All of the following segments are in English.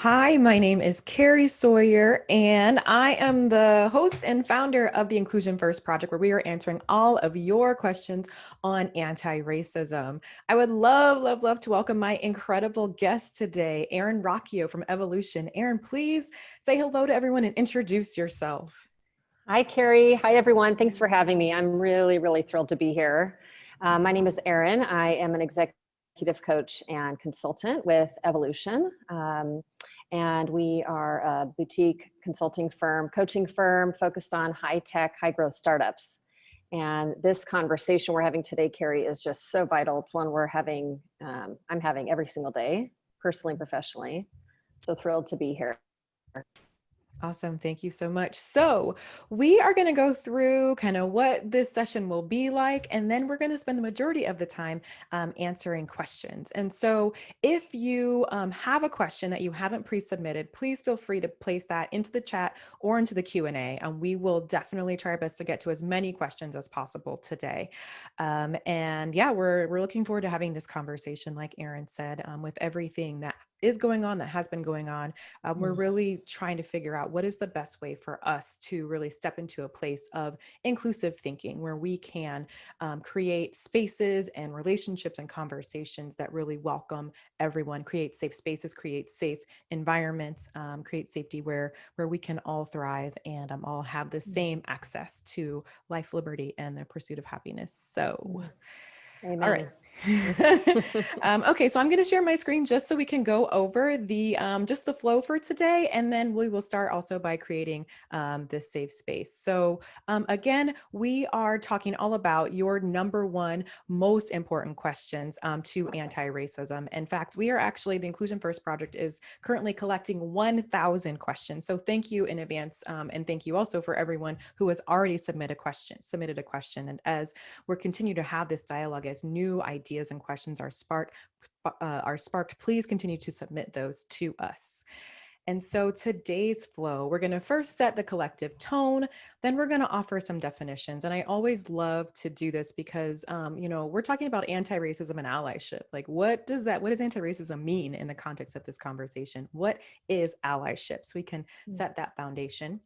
Hi, my name is Carrie Sawyer, and I am the host and founder of the Inclusion First Project, where we are answering all of your questions on anti-racism. I would love to welcome my incredible guest today, Erin Rocchio from Evolution. Erin, please say hello to everyone and introduce yourself. Hi, Carrie. Hi, everyone. Thanks for having me. I'm really thrilled to be here. My name is Erin. I am an executive coach and consultant with Evolution. And we are a boutique consulting firm, coaching firm focused on high-tech, high-growth startups. And this conversation we're having today, Carrie, is just so vital. It's one I'm having every single day, personally and professionally. So thrilled to be here. Awesome. Thank you so much. So we are going to go through kind of what this session will be like, and then we're going to spend the majority of the time answering questions. And so if you have a question that you haven't pre-submitted, please feel free to place that into the chat or into the Q&A. We will definitely try our best to get to as many questions as possible today. And yeah, we're looking forward to having this conversation, like Erin said, with everything that is going on, that has been going on. We're really trying to figure out what is the best way for us to really step into a place of inclusive thinking where we can create spaces and relationships and conversations that really welcome everyone, create safe spaces, create safe environments, create safety where we can all thrive and all have the same access to life, liberty, and the pursuit of happiness. So, Amen. all right. Okay, so I'm going to share my screen just so we can go over the just the flow for today, and then we will start also by creating this safe space. So again, we are talking all about your number one most important questions to anti-racism. In fact, we are actually, the Inclusion First Project is currently collecting 1,000 questions. So thank you in advance, and thank you also for everyone who has already submitted a question. And as we're continue to have this dialogue, as new ideas and questions are sparked, please continue to submit those to us. And so today's flow, we're going to first set the collective tone, then we're going to offer some definitions. And I always love to do this because, we're talking about anti-racism and allyship. Like, what does anti-racism mean in the context of this conversation? What is allyship? So we can set that foundation.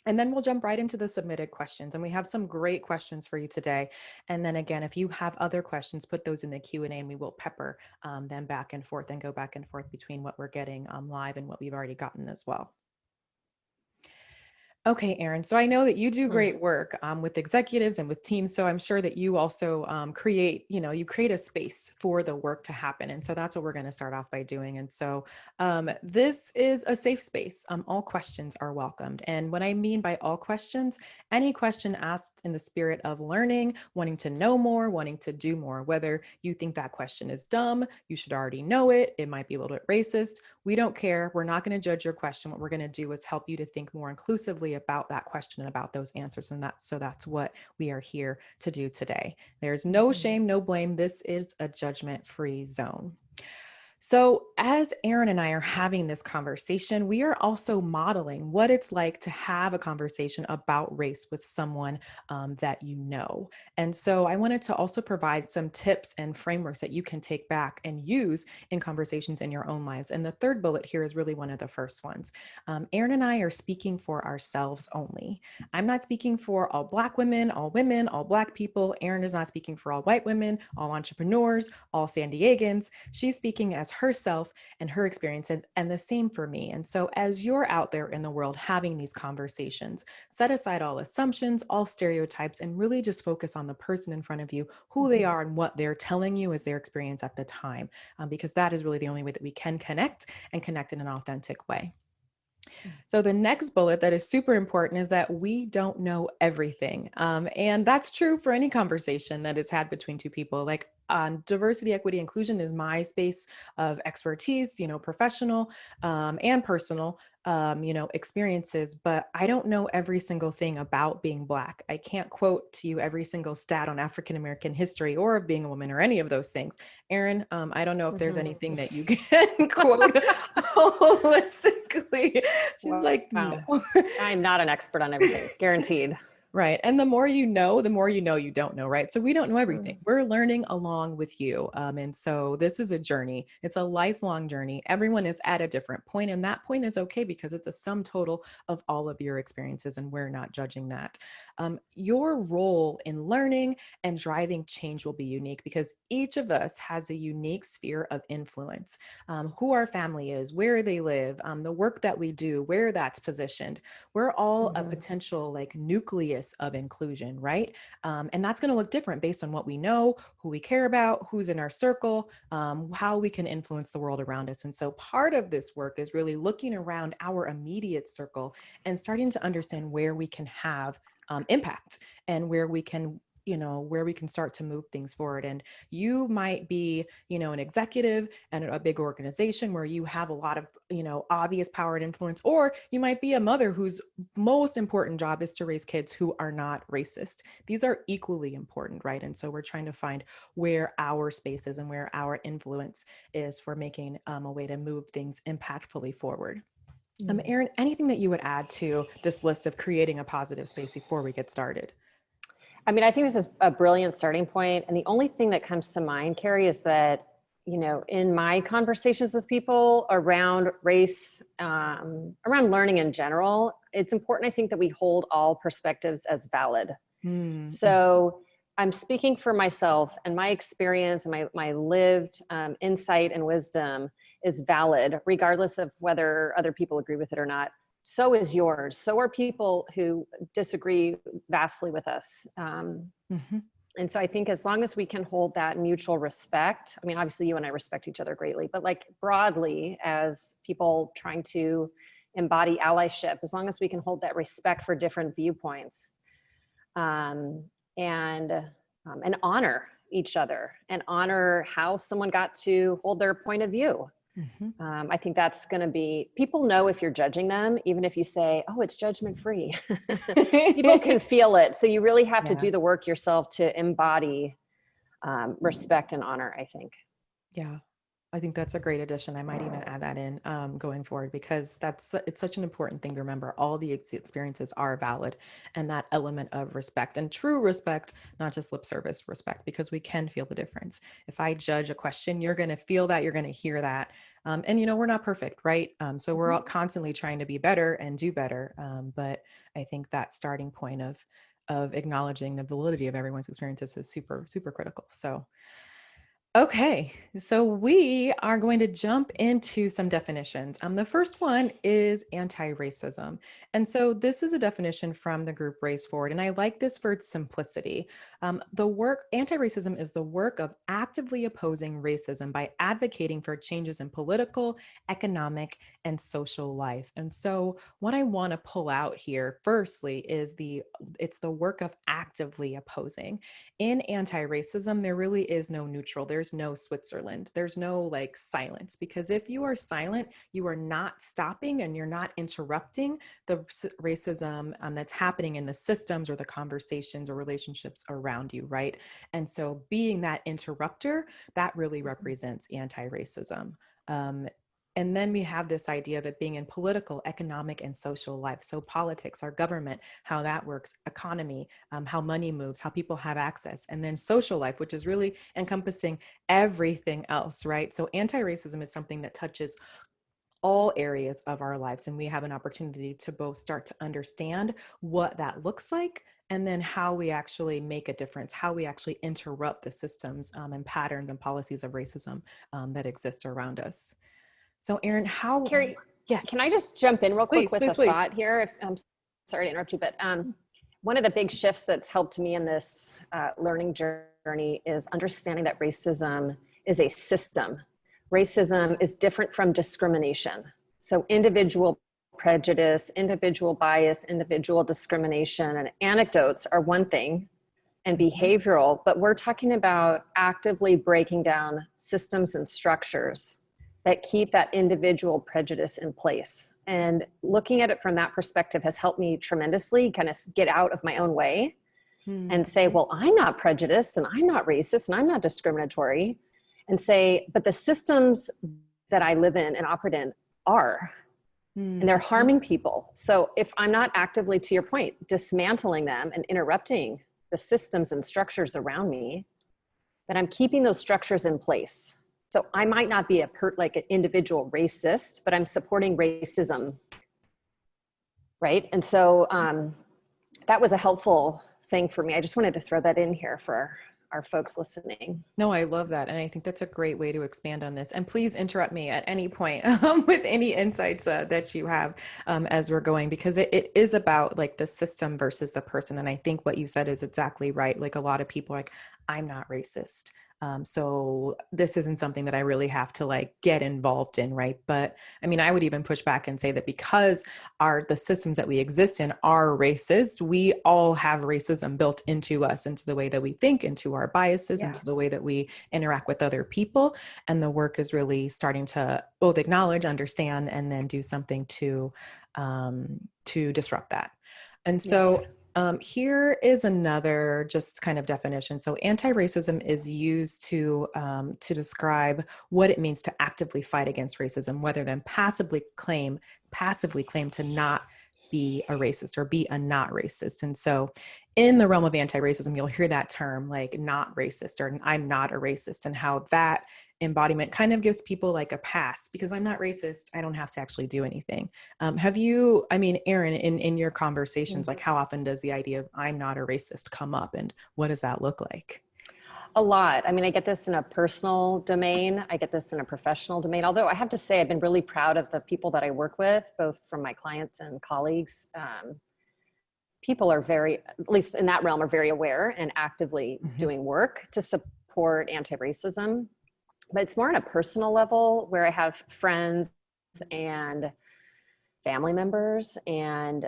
And then we'll jump right into the submitted questions. And we have some great questions for you today. And then again, if you have other questions, put those in the Q&A and we will pepper them back and forth and go back and forth between what we're getting live and what we've already gotten as well. Okay, Erin, so I know that you do great work with executives and with teams. So I'm sure that you also create a space for the work to happen. And so that's what we're going to start off by doing. And so this is a safe space. All questions are welcomed. And what I mean by all questions, any question asked in the spirit of learning, wanting to know more, wanting to do more, whether you think that question is dumb, you should already know it, it might be a little bit racist. We don't care. We're not going to judge your question. What we're going to do is help you to think more inclusively about that question and about those answers. And that's what we are here to do today. There's no shame, no blame. This is a judgment-free zone. So as Erin and I are having this conversation, we are also modeling what it's like to have a conversation about race with someone that you know. And so I wanted to also provide some tips and frameworks that you can take back and use in conversations in your own lives. And the third bullet here is really one of the first ones. Erin and I are speaking for ourselves only. I'm not speaking for all Black women, all Black people. Erin is not speaking for all white women, all entrepreneurs, all San Diegans. She's speaking as herself and her experience, and the same for me. And so as you're out there in the world having these conversations, set aside all assumptions, all stereotypes, and really just focus on the person in front of you, who they are and what they're telling you is their experience at the time, because that is really the only way that we can connect and connect in an authentic way. So the next bullet that is super important is that we don't know everything. And that's true for any conversation that is had between two people. Like diversity, equity, inclusion is my space of expertise, professional and personal, experiences, but I don't know every single thing about being Black. I can't quote to you every single stat on African-American history or of being a woman or any of those things. Erin, I don't know if there's anything that you can quote holistically. She's like, wow. no. I'm not an expert on everything, guaranteed. Right. And the more you know you don't know, right? So we don't know everything. We're learning along with you. And so this is a journey. It's a lifelong journey. Everyone is at a different point, and that point is okay because it's a sum total of all of your experiences, and we're not judging that. Your role in learning and driving change will be unique because each of us has a unique sphere of influence. Who our family is, where they live, the work that we do, where that's positioned. We're all a potential like nucleus of inclusion, right? And that's going to look different based on what we know, who we care about, who's in our circle, how we can influence the world around us. And so part of this work is really looking around our immediate circle and starting to understand where we can have impact and where we can where we can start to move things forward. And you might be, an executive and a big organization where you have a lot of, obvious power and influence, or you might be a mother whose most important job is to raise kids who are not racist. These are equally important, right? And so we're trying to find where our space is and where our influence is for making a way to move things impactfully forward. Erin, anything that you would add to this list of creating a positive space before we get started? I mean, I think this is a brilliant starting point. And the only thing that comes to mind, Carrie, is that, in my conversations with people around race, around learning in general, it's important, I think, that we hold all perspectives as valid. So I'm speaking for myself, and my experience and my lived insight and wisdom is valid, regardless of whether other people agree with it or not. So is yours. So are people who disagree vastly with us. And so I think as long as we can hold that mutual respect, I mean, obviously you and I respect each other greatly, but like broadly as people trying to embody allyship, as long as we can hold that respect for different viewpoints, and honor each other and honor how someone got to hold their point of view. I think that's going to be, people know if you're judging them, even if you say, oh, it's judgment free. People can feel it. So you really have to do the work yourself to embody respect and honor, I think. Yeah. I think that's a great addition. I might even add that in going forward, because it's such an important thing to remember. All the experiences are valid, and that element of respect and true respect, not just lip service respect, because we can feel the difference. If I judge a question, you're going to feel that, you're going to hear that. And we're not perfect, right? So we're all constantly trying to be better and do better. But I think that starting point of acknowledging the validity of everyone's experiences is super, super critical. So okay, so we are going to jump into some definitions. The first one is anti-racism. And so this is a definition from the group Race Forward, and I like this for its simplicity. Anti-racism is the work of actively opposing racism by advocating for changes in political, economic, and social life. And so what I want to pull out here, firstly, is it's the work of actively opposing. In anti-racism, there really is no neutral. There's no Switzerland. There's no like silence, because if you are silent, you are not stopping and you're not interrupting the racism that's happening in the systems or the conversations or relationships around you, right? And so being that interrupter, that really represents anti-racism. And then we have this idea of it being in political, economic, and social life. So politics, our government, how that works, economy, how money moves, how people have access, and then social life, which is really encompassing everything else, right? So anti-racism is something that touches all areas of our lives. And we have an opportunity to both start to understand what that looks like, and then how we actually make a difference, how we actually interrupt the systems and patterns and policies of racism that exist around us. So Erin, Carrie, yes. can I just jump in real quick with a please. thought here? I'm sorry to interrupt you, but one of the big shifts that's helped me in this learning journey is understanding that racism is a system. Racism is different from discrimination. So individual prejudice, individual bias, individual discrimination, and anecdotes are one thing, and behavioral, but we're talking about actively breaking down systems and structures that keep that individual prejudice in place. And looking at it from that perspective has helped me tremendously kind of get out of my own way and say, well, I'm not prejudiced and I'm not racist and I'm not discriminatory, and say, but the systems that I live in and operate in are. and they're harming people. So if I'm not actively, to your point, dismantling them and interrupting the systems and structures around me, then I'm keeping those structures in place. So I might not be like an individual racist, but I'm supporting racism, right? And so that was a helpful thing for me. I just wanted to throw that in here for our folks listening. No, I love that. And I think that's a great way to expand on this. And please interrupt me at any point with any insights that you have as we're going, because it is about like the system versus the person. And I think what you said is exactly right. Like a lot of people are like, I'm not racist. So this isn't something that I really have to like get involved in, right? But I mean, I would even push back and say that because the systems that we exist in are racist, we all have racism built into us, into the way that we think, into our biases, into the way that we interact with other people. And the work is really starting to both acknowledge, understand, and then do something to disrupt that. And so here is another just kind of definition. So anti-racism is used to describe what it means to actively fight against racism, rather than passively claim to not be a racist or be a not racist. And so in the realm of anti-racism, you'll hear that term like not racist or I'm not a racist, and how that embodiment kind of gives people like a pass because I'm not racist. I don't have to actually do anything. Erin, in your conversations, like how often does the idea of I'm not a racist come up, and what does that look like? A lot. I mean, I get this in a personal domain. I get this in a professional domain. Although I have to say, I've been really proud of the people that I work with, both from my clients and colleagues. People are at least in that realm, are very aware and actively doing work to support anti-racism. But it's more on a personal level where I have friends and family members and,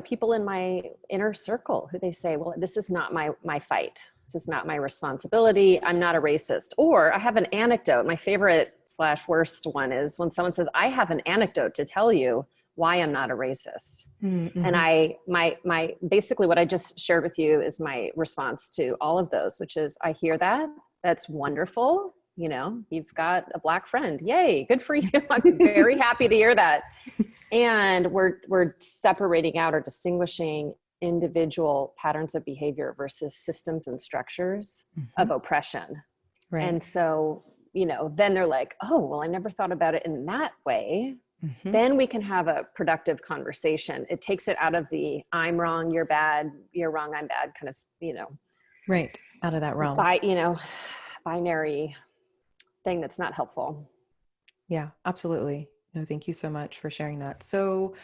people in my inner circle who they say, well, this is not my fight. This is not my responsibility. I'm not a racist. Or I have an anecdote. My favorite / worst one is when someone says, I have an anecdote to tell you why I'm not a racist. And my basically what I just shared with you is my response to all of those, which is I hear that. That's wonderful. You've got a Black friend. Yay. Good for you. I'm very happy to hear that. And we're separating out or distinguishing individual patterns of behavior versus systems and structures of oppression. Right. And so, then they're like, oh, well, I never thought about it in that way. Then we can have a productive conversation. It takes it out of the I'm wrong, you're bad, you're wrong, I'm bad kind of, right. Out of that realm. Binary thing that's not helpful. Yeah, absolutely. No, thank you so much for sharing that. So,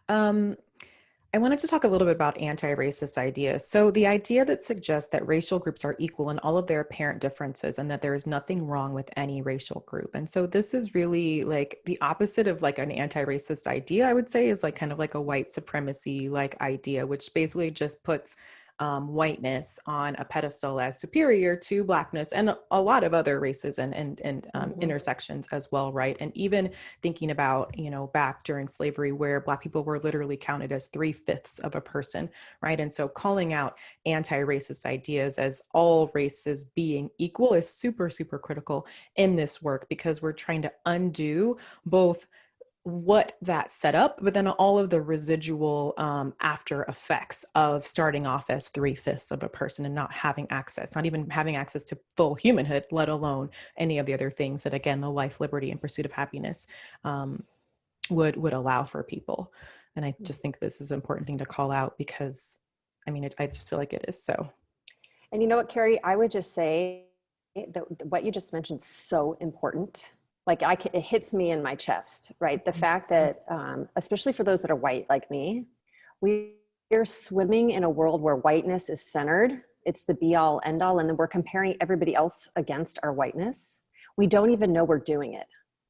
I wanted to talk a little bit about anti-racist ideas. So the idea that suggests that racial groups are equal in all of their apparent differences and that there is nothing wrong with any racial group. And so this is really like the opposite of like an anti-racist idea, I would say, is like kind of like a white supremacy like idea, which basically just puts whiteness on a pedestal as superior to Blackness and a lot of other races and intersections as well, right? And even thinking about, back during slavery where Black people were literally counted as 3/5 of a person, right? And so calling out anti-racist ideas as all races being equal is super, super critical in this work, because we're trying to undo both what that set up, but then all of the residual after effects of starting off as 3/5 of a person and not even having access to full humanhood, let alone any of the other things that, again, the life, liberty, and pursuit of happiness would allow for people. And I just think this is an important thing to call out because, I just feel like it is so. And you know what, Carrie, I would just say that what you just mentioned is so important. Like it hits me in my chest, right? The fact that, especially for those that are white like me, we're swimming in a world where whiteness is centered. It's the be all end all. And then we're comparing everybody else against our whiteness. We don't even know we're doing it.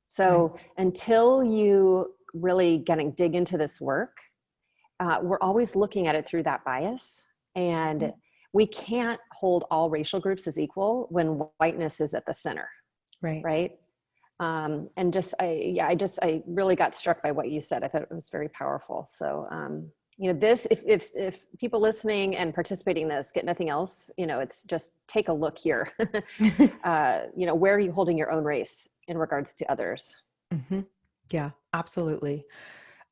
So until you really dig into this work, we're always looking at it through that bias. And we can't hold all racial groups as equal when whiteness is at the center. Right. And I really got struck by what you said. I thought it was very powerful. So, this, if people listening and participating in this get nothing else, it's just take a look here. Where are you holding your own race in regards to others? Yeah, absolutely.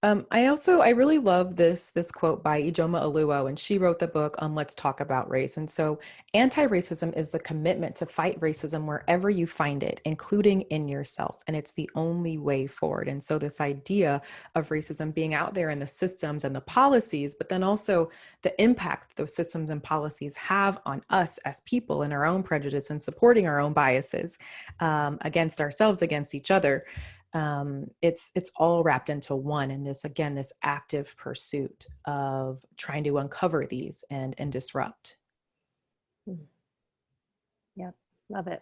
I really love this quote by Ijoma Oluo, and she wrote the book on Let's Talk About Race. And so anti-racism is the commitment to fight racism wherever you find it, including in yourself. And it's the only way forward. And so this idea of racism being out there in the systems and the policies, but then also the impact that those systems and policies have on us as people and our own prejudice and supporting our own biases against ourselves, against each other. It's all wrapped into one, and this active pursuit of trying to uncover these and disrupt. Yep, love it.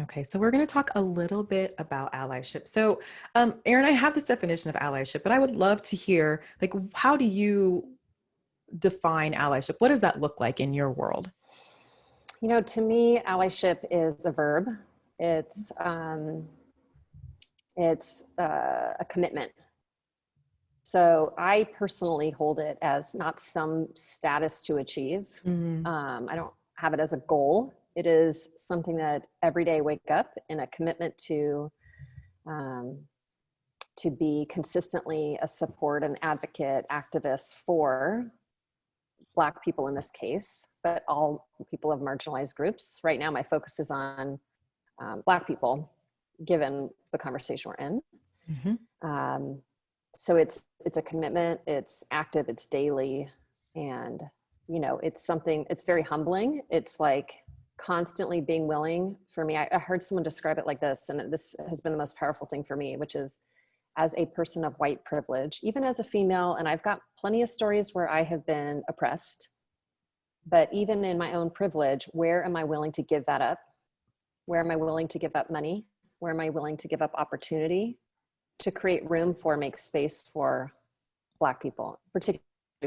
Okay, so we're going to talk a little bit about allyship. So, Erin, I have this definition of allyship, but I would love to hear, like, how do you define allyship? What does that look like in your world? You know, to me, allyship is a verb. It's a commitment. So I personally hold it as not some status to achieve. I don't have it as a goal. It is something that every day I wake up in a commitment to be consistently a support and advocate activist for Black people in this case, but all people of marginalized groups. Right now, my focus is on Black people, given the conversation we're in. Mm-hmm. So it's a commitment, it's active, it's daily. And, you know, it's something, it's very humbling. It's like constantly being willing for me. I heard someone describe it like this, and this has been the most powerful thing for me, which is as a person of white privilege, even as a female, and I've got plenty of stories where I have been oppressed, but even in my own privilege, where am I willing to give that up? Where am I willing to give up money? Where am I willing to give up opportunity to create room for, make space for Black people, particularly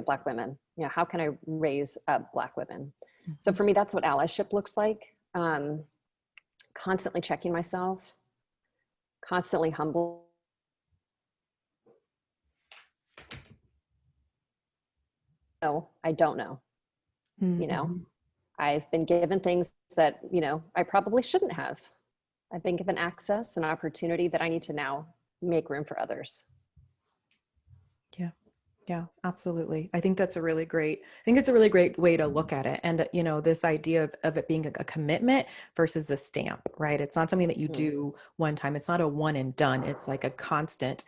Black women? You know, how can I raise up Black women? Mm-hmm. So for me, that's what allyship looks like. Constantly checking myself, constantly humble. No, I don't know. Mm-hmm. You know, I've been given things that, you know, I probably shouldn't have. I've been given access and opportunity that I need to now make room for others. Yeah, absolutely. I think it's a really great way to look at it. And, you know, this idea of it being a commitment versus a stamp, right? It's not something that you do one time. It's not a one and done. It's like a constantly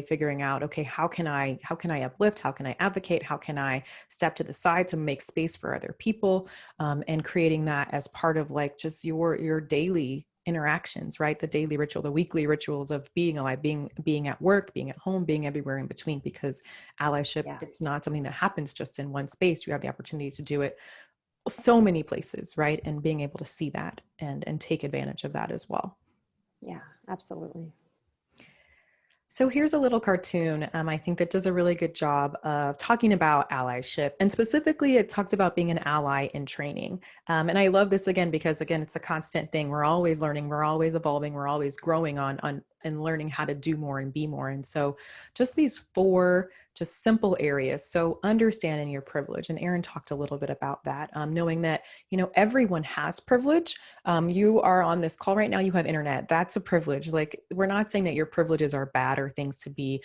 figuring out, okay, how can I uplift? How can I advocate? How can I step to the side to make space for other people? And creating that as part of like just your daily interactions, right? The daily ritual, the weekly rituals of being alive, being at work, being at home, being everywhere in between, because allyship, it's not something that happens just in one space. You have the opportunity to do it so many places, right? And being able to see that and take advantage of that as well. Yeah, absolutely. So here's a little cartoon, I think that does a really good job of talking about allyship. And specifically, it talks about being an ally in training. And I love this again, because again, it's a constant thing. We're always learning, we're always evolving, we're always growing on and learning how to do more and be more. And so just these 4 just simple areas. So understanding your privilege. And Erin talked a little bit about that, knowing that, you know, everyone has privilege. You are on this call right now, you have internet. That's a privilege. Like, we're not saying that your privileges are bad or things to be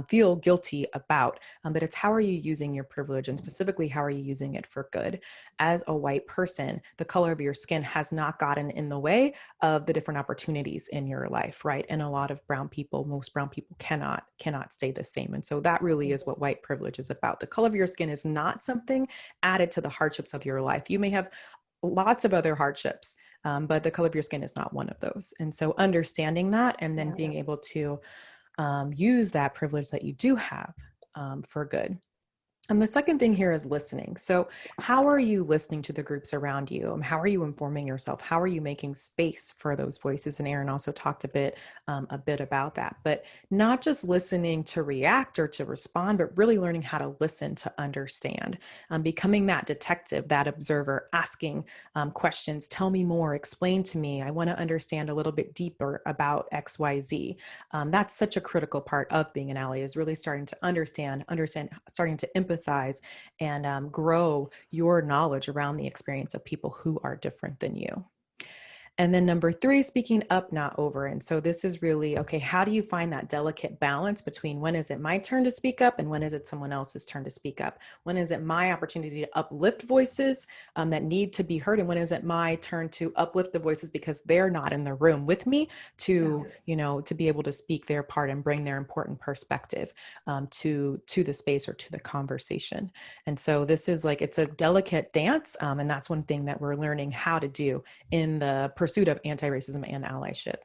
feel guilty about, but it's how are you using your privilege, and specifically, how are you using it for good? As a white person, the color of your skin has not gotten in the way of the different opportunities in your life, right? And a lot of most brown people cannot stay the same. And so that really is what white privilege is about. The color of your skin is not something added to the hardships of your life. You may have lots of other hardships, but the color of your skin is not one of those. And so understanding that, and then being able to use that privilege that you do have for good. And the second thing here is listening. So how are you listening to the groups around you? How are you informing yourself? How are you making space for those voices? And Erin also talked a bit about that, but not just listening to react or to respond, but really learning how to listen to understand, becoming that detective, that observer, asking questions. Tell me more, explain to me. I want to understand a little bit deeper about X, Y, Z. That's such a critical part of being an ally, is really starting to understand, starting to empathize, and grow your knowledge around the experience of people who are different than you. And then number three, speaking up, not over. And so this is really, okay, how do you find that delicate balance between when is it my turn to speak up and when is it someone else's turn to speak up? When is it my opportunity to uplift voices that need to be heard? And when is it my turn to uplift the voices because they're not in the room with me to, to be able to speak their part and bring their important perspective to the space or to the conversation. And so this is like, it's a delicate dance. And that's one thing that we're learning how to do in the pursuit of anti-racism and allyship.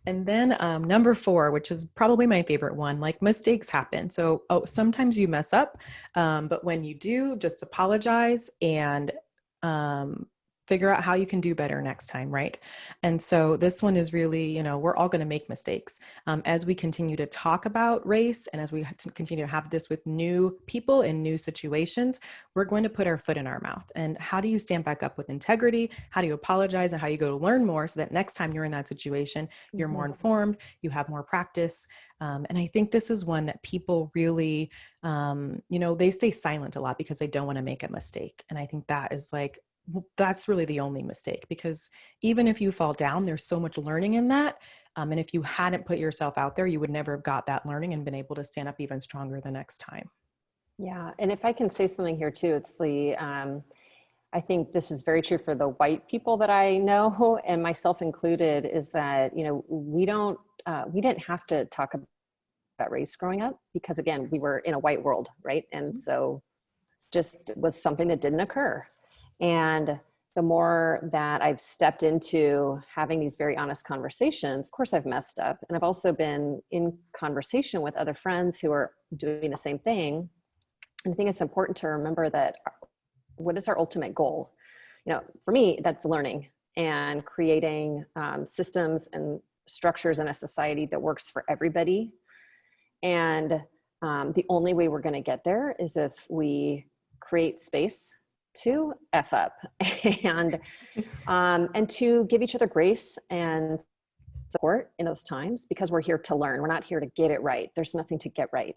And then number four, which is probably my favorite one, like mistakes happen. So sometimes you mess up, but when you do, just apologize and figure out how you can do better next time, right? And so this one is really, we're all going to make mistakes. As we continue to talk about race and as we continue to have this with new people in new situations, we're going to put our foot in our mouth. And how do you stand back up with integrity? How do you apologize and how you go to learn more so that next time you're in that situation, you're more informed, you have more practice. And I think this is one that people really, they stay silent a lot because they don't want to make a mistake. And I think that is like, that's really the only mistake, because even if you fall down, there's so much learning in that. And if you hadn't put yourself out there, you would never have got that learning and been able to stand up even stronger the next time. Yeah. And if I can say something here too, it's I think this is very true for the white people that I know, and myself included, is that, we didn't have to talk about race growing up because, again, we were in a white world, right? And so just was something that didn't occur. And the more that I've stepped into having these very honest conversations, of course I've messed up. And I've also been in conversation with other friends who are doing the same thing. And I think it's important to remember that what is our ultimate goal? For me, that's learning and creating systems and structures in a society that works for everybody. And the only way we're going to get there is if we create space to F up and to give each other grace and support in those times, because we're here to learn. We're not here to get it right. There's nothing to get right.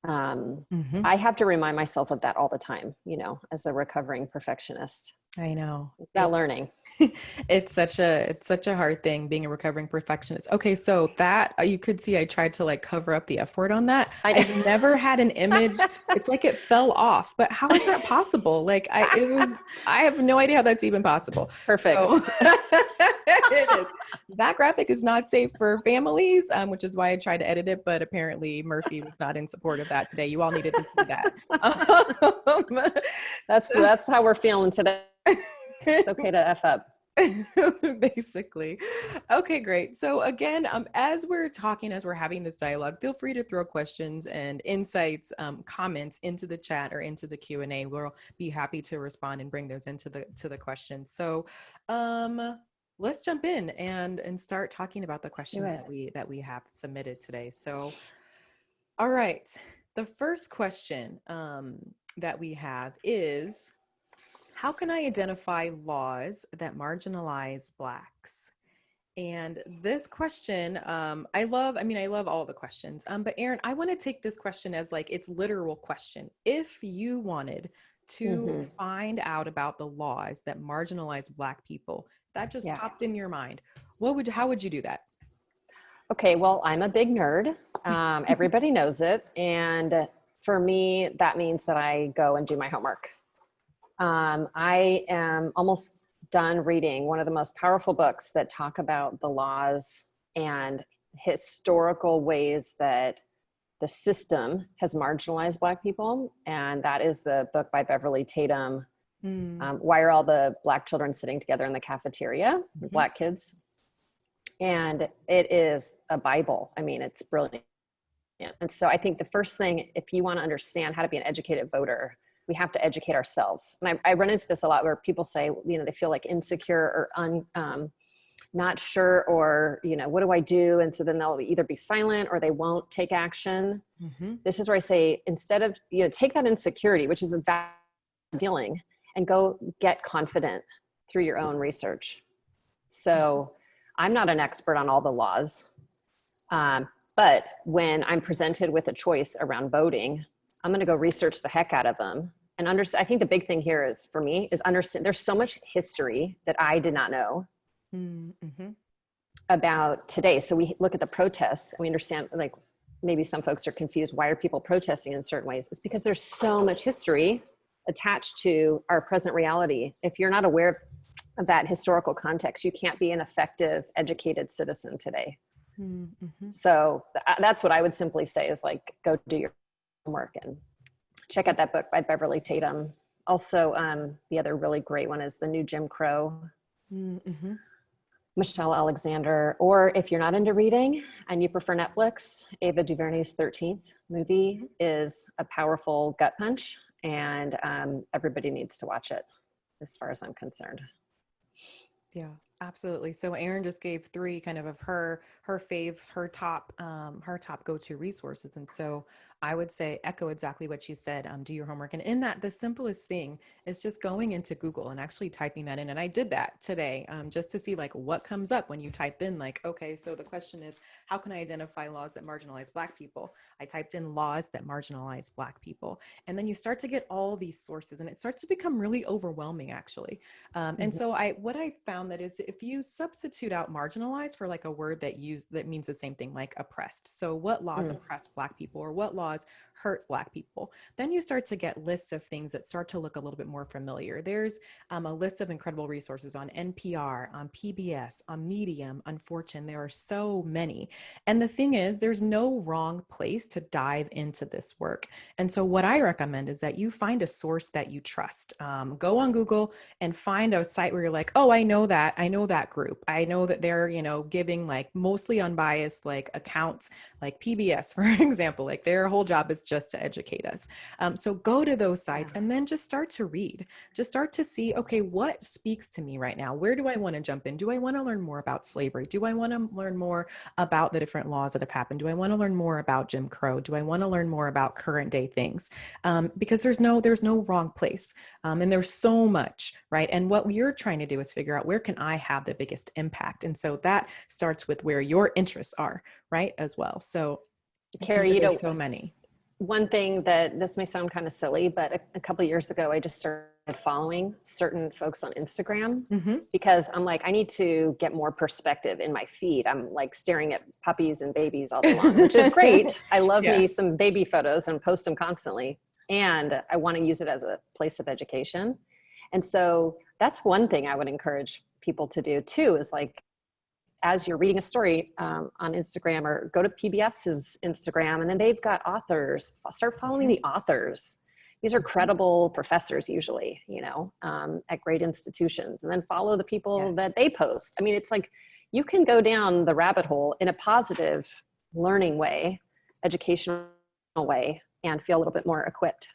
I have to remind myself of that all the time, as a recovering perfectionist. I know. It's about learning. It's such a hard thing being a recovering perfectionist. Okay. So that you could see, I tried to like cover up the F word on that. I've never had an image. It's like it fell off, but how is that possible? Like I have no idea how that's even possible. Perfect. So, it is. That graphic is not safe for families, which is why I tried to edit it, but apparently Murphy was not in support of that today. You all needed to see that. That's how we're feeling today. It's okay to F up. Basically. Okay, great. So again, as we're having this dialogue, feel free to throw questions and insights, comments into the chat or into the Q&A. We'll be happy to respond and bring those into the questions. So let's jump in and start talking about the questions that we have submitted today. So, all right. The first question that we have is, how can I identify laws that marginalize Blacks? And this question, I love all the questions, but Erin, I want to take this question as like its literal question. If you wanted to find out about the laws that marginalize Black people, that just popped in your mind, how would you do that? Okay, well, I'm a big nerd. Everybody knows it. And for me, that means that I go and do my homework. I am almost done reading one of the most powerful books that talk about the laws and historical ways that the system has marginalized Black people. And that is the book by Beverly Tatum, Why Are All the Black Children Sitting Together in the Cafeteria? Black kids. And it is a Bible. I mean, it's brilliant. And so I think the first thing, if you want to understand how to be an educated voter, we have to educate ourselves. And I run into this a lot where people say, they feel like insecure or not sure, or, what do I do? And so then they'll either be silent or they won't take action. This is where I say, instead of, take that insecurity, which is a bad feeling, and go get confident through your own research. So I'm not an expert on all the laws, but when I'm presented with a choice around voting, I'm going to go research the heck out of them And I think the big thing here is, for me, is understand there's so much history that I did not know Mm-hmm. about today. So we look at the protests and we understand, like, maybe some folks are confused. Why are people protesting in certain ways? It's because there's so much history attached to our present reality. If you're not aware of that historical context, you can't be an effective, educated citizen today. Mm-hmm. So that's what I would simply say is, like, go do your homework and check out that book by Beverly Tatum. Also, the other really great one is The New Jim Crow, Mm-hmm. Michelle Alexander. Or if you're not into reading and you prefer Netflix, Ava DuVernay's 13th movie is a powerful gut punch, and everybody needs to watch it, as far as I'm concerned. Yeah, absolutely. So Erin just gave three kind of her faves, her top go-to resources. And so I would say echo exactly what she said. Do your homework. And in that, the simplest thing is just going into Google and actually typing that in. And I did that today, just to see like what comes up when you type in, like, okay, so the question is, how can I identify laws that marginalize Black people? I typed in laws that marginalize Black people. And then you start to get all these sources, and it starts to become really overwhelming, actually. And so what I found that is, if you substitute out marginalized for like a word that means the same thing, like oppressed. So what laws oppress Black people, or what laws hurt Black people? Then you start to get lists of things that start to look a little bit more familiar. There's a list of incredible resources on NPR, on PBS, on Medium, on Fortune. There are so many. And the thing is, there's no wrong place to dive into this work. And so what I recommend is that you find a source that you trust. Go on Google and find a site where you're like, oh, I know that group. I know that they're, giving like mostly unbiased like accounts, like PBS, for example. Like, their whole job is just to educate us. So go to those sites and then just start to read. Just start to see, okay, what speaks to me right now? Where do I want to jump in? Do I want to learn more about slavery? Do I want to learn more about the different laws that have happened? Do I want to learn more about Jim Crow? Do I want to learn more about current day things? Because there's no wrong place. And there's so much, right? And what you're trying to do is figure out, where can I have the biggest impact? And so that starts with where your interests are, right, as well. So Carrie, there's so many. One thing that, this may sound kind of silly, but a couple of years ago, I just started following certain folks on Instagram because I'm like, I need to get more perspective in my feed. I'm like staring at puppies and babies all day long, which is great. I love me some baby photos and post them constantly. And I want to use it as a place of education. And so that's one thing I would encourage people to do too, is like, as you're reading a story on Instagram, or go to PBS's Instagram, and then they've got authors, start following the authors. These are credible professors usually, at great institutions, and then follow the people that they post. I mean, it's like, you can go down the rabbit hole in a positive learning way, educational way, and feel a little bit more equipped.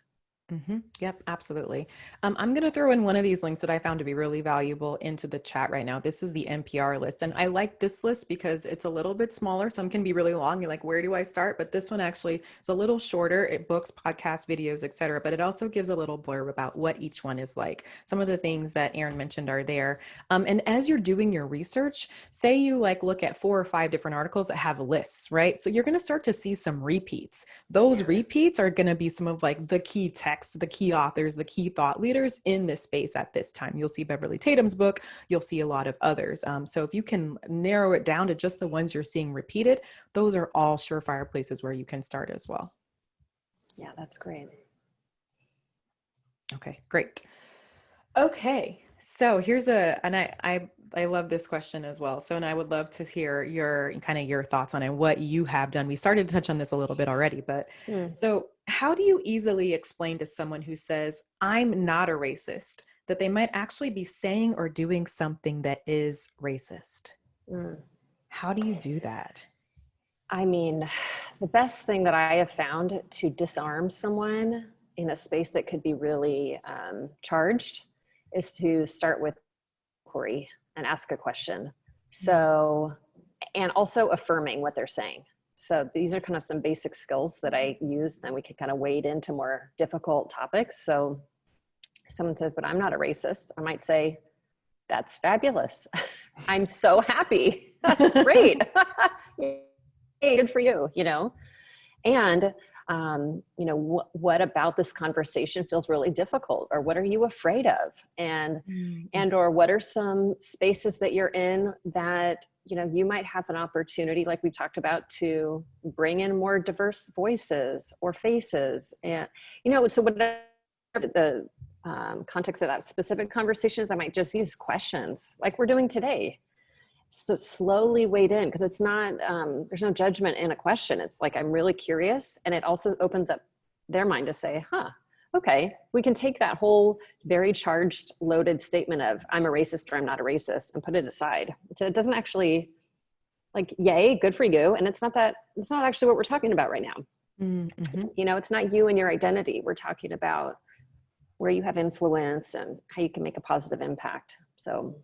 Yep, absolutely. I'm going to throw in one of these links that I found to be really valuable into the chat right now. This is the NPR list. And I like this list because it's a little bit smaller. Some can be really long. You're like, where do I start? But this one actually is a little shorter. It books, podcasts, videos, etc. But it also gives a little blurb about what each one is like. Some of the things that Erin mentioned are there. And as you're doing your research, say you like look at 4 or 5 different articles that have lists, right? So you're going to start to see some repeats. Those repeats are going to be some of like the key texts, the key authors, the key thought leaders in this space at this time. You'll see Beverly Tatum's book. You'll see a lot of others. So if you can narrow it down to just the ones you're seeing repeated, those are all surefire places where you can start as well. Yeah, that's great. Okay, great. Okay, so here's and I love this question as well. So, and I would love to hear your thoughts on it, what you have done. We started to touch on this a little bit already, but so how do you easily explain to someone who says, I'm not a racist, that they might actually be saying or doing something that is racist? How do you do that? I mean, the best thing that I have found to disarm someone in a space that could be really charged is to start with inquiry and ask a question. So, and also affirming what they're saying. So these are kind of some basic skills that I use. Then we could kind of wade into more difficult topics. So if someone says, but I'm not a racist, I might say, that's fabulous. I'm so happy. That's great. Good for you, And You know, what about this conversation feels really difficult, or what are you afraid of? And or what are some spaces that you're in that, you know, you might have an opportunity, like we talked about, to bring in more diverse voices or faces. And, you know, so whatever the context of that specific conversation is, I might just use questions like we're doing today. So slowly wade in, because it's not, there's no judgment in a question. It's like, I'm really curious. And it also opens up their mind to say, okay, we can take that whole very charged, loaded statement of I'm a racist or I'm not a racist and put it aside. So it doesn't actually, like, yay, good for you. And it's not actually what we're talking about right now. Mm-hmm. You know, it's not you and your identity. We're talking about where you have influence and how you can make a positive impact. So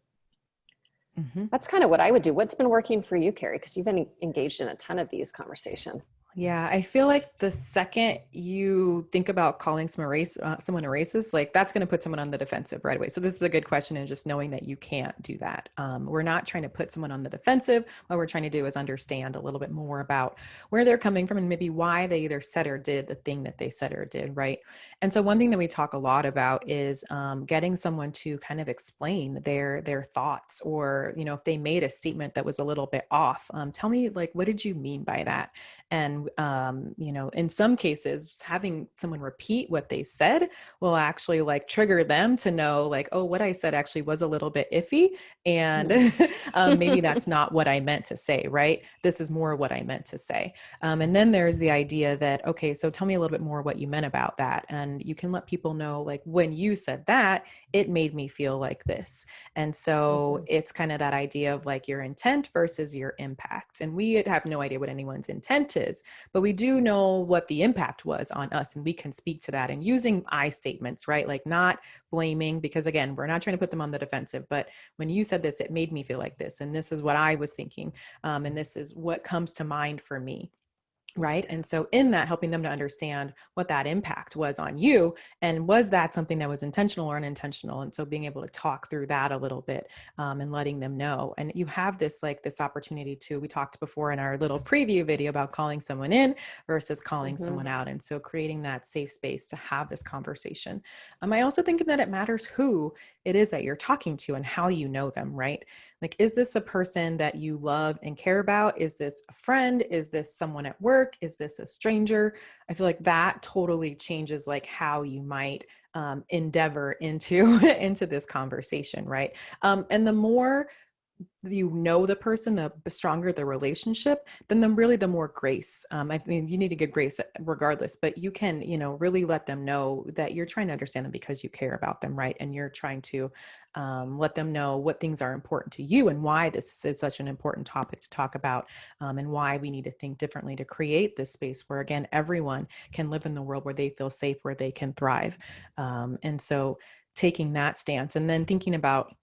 that's kind of what I would do. What's been working for you, Carrie? Because you've been engaged in a ton of these conversations. Yeah, I feel like the second you think about calling someone a racist, like that's going to put someone on the defensive right away. So this is a good question, and just knowing that you can't do that. We're not trying to put someone on the defensive. What we're trying to do is understand a little bit more about where they're coming from and maybe why they either said or did the thing that they said or did, right? And so one thing that we talk a lot about is getting someone to kind of explain their thoughts, or, you know, if they made a statement that was a little bit off, tell me, like, what did you mean by that? And, you know, in some cases, having someone repeat what they said will actually like trigger them to know, like, oh, what I said actually was a little bit iffy. And maybe that's not what I meant to say, right? This is more what I meant to say. And then there's the idea that, okay, so tell me a little bit more what you meant about that. And you can let people know, like, when you said that, it made me feel like this. And so it's kind of that idea of like your intent versus your impact. And we have no idea what anyone's intent is, but we do know what the impact was on us, and we can speak to that. And using I statements, right? Like not blaming, because again, we're not trying to put them on the defensive, but when you said this, it made me feel like this, and this is what I was thinking, and this is what comes to mind for me. Right. And so in that, helping them to understand what that impact was on you, and was that something that was intentional or unintentional? And so being able to talk through that a little bit, and letting them know. And you have this, like this opportunity to, we talked before in our little preview video about calling someone in versus calling someone out. And so creating that safe space to have this conversation. I also think that it matters who it is that you're talking to and how you know them, right? Like, is this a person that you love and care about? Is this a friend? Is this someone at work? Is this a stranger? I feel like that totally changes like how you might endeavor into into this conversation, right? And the more you know the person, the stronger the relationship, then the more grace. I mean, you need to give grace regardless, but you can, you know, really let them know that you're trying to understand them because you care about them, right? And you're trying to let them know what things are important to you and why this is such an important topic to talk about, and why we need to think differently to create this space where, again, everyone can live in the world where they feel safe, where they can thrive. And so taking that stance, and then thinking about,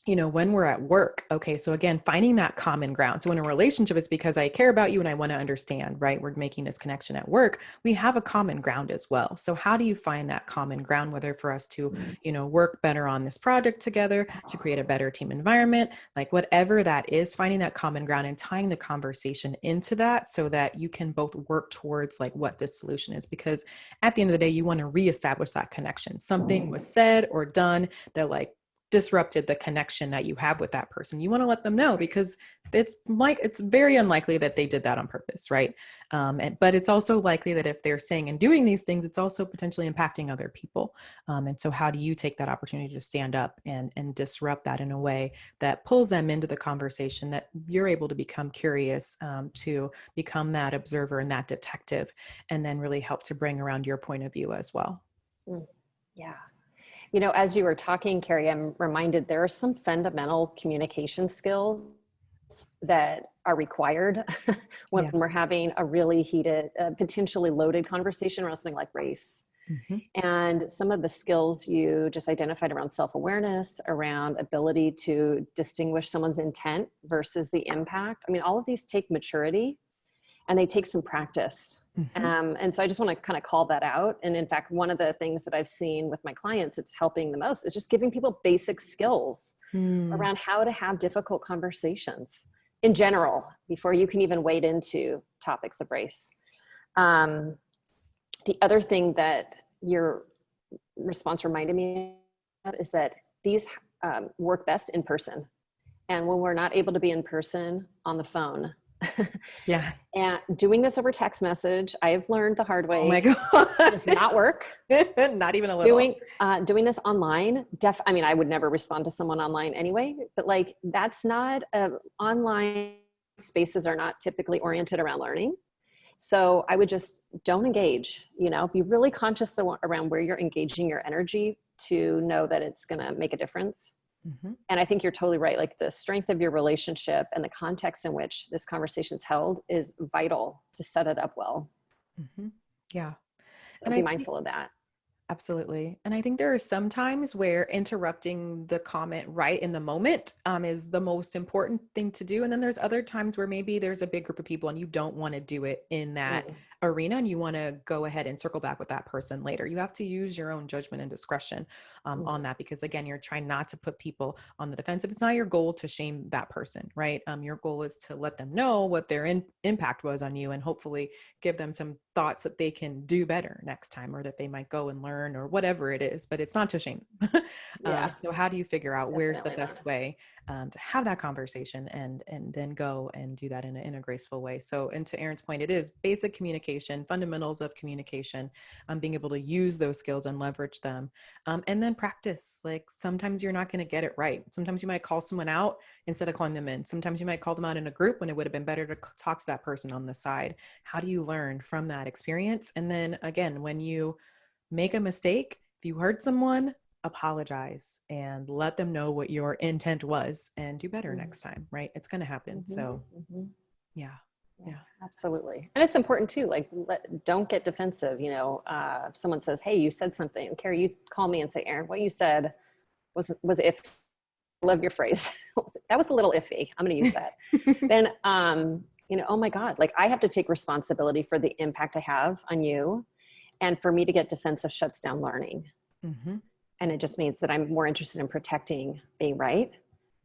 you know, when we're at work, okay, so again, finding that common ground. So in a relationship, it's because I care about you and I want to understand, right? We're making this connection. At work, we have a common ground as well. So how do you find that common ground, whether for us to, you know, work better on this project together, to create a better team environment, like whatever that is, finding that common ground and tying the conversation into that so that you can both work towards like what this solution is. Because at the end of the day, you want to reestablish that connection. Something was said or done that like disrupted the connection that you have with that person. You want to let them know, because it's very unlikely that they did that on purpose, right? But it's also likely that if they're saying and doing these things, it's also potentially impacting other people. And so how do you take that opportunity to stand up and disrupt that in a way that pulls them into the conversation, that you're able to become curious, to become that observer and that detective, and then really help to bring around your point of view as well. Yeah. You know, as you were talking, Carrie, I'm reminded there are some fundamental communication skills that are required when we're having a really heated, potentially loaded conversation around something like race. And some of the skills you just identified around self-awareness, around ability to distinguish someone's intent versus the impact. I mean, all of these take maturity and they take some practice. And so I just want to kind of call that out. And in fact, one of the things that I've seen with my clients, it's helping the most, is just giving people basic skills around how to have difficult conversations in general, before you can even wade into topics of race. The other thing that your response reminded me of is that these work best in person. And when we're not able to be in person, on the phone. Yeah. And doing this over text message, I've learned the hard way. Oh my God. Does not work. Not even a little. Doing this online, I mean, I would never respond to someone online anyway, but like that's not online spaces are not typically oriented around learning. So I would just don't engage, be really conscious around where you're engaging your energy to know that it's going to make a difference. Mm-hmm. And I think you're totally right. Like the strength of your relationship and the context in which this conversation is held is vital to set it up well. Mm-hmm. Yeah. So and be mindful of that. Absolutely. And I think there are some times where interrupting the comment right in the moment is the most important thing to do. And then there's other times where maybe there's a big group of people and you don't want to do it in that arena and you want to go ahead and circle back with that person later. You have to use your own judgment and discretion on that, because again, you're trying not to put people on the defensive. It's not your goal to shame that person, right? Your goal is to let them know what their impact was on you and hopefully give them some thoughts that they can do better next time, or that they might go and learn, or whatever it is, but it's not to shame. So how do you figure out where's the best way to have that conversation and then go and do that in a graceful way? So, and to Erin's point, it is basic communication, fundamentals of communication, being able to use those skills and leverage them. And then practice. Like sometimes you're not going to get it right. Sometimes you might call someone out instead of calling them in. Sometimes you might call them out in a group when it would have been better to talk to that person on the side. How do you learn from that experience? And then again, when you make a mistake, if you hurt someone, apologize and let them know what your intent was and do better next time, right? It's going to happen. So yeah, absolutely. And it's important too, like don't get defensive. If someone says, hey, you said something, Carrie, you call me and say, Erin, what you said was if, I love your phrase. That was a little iffy. I'm going to use that. Then, oh my God, like I have to take responsibility for the impact I have on you. And for me to get defensive shuts down learning. And it just means that I'm more interested in protecting being right.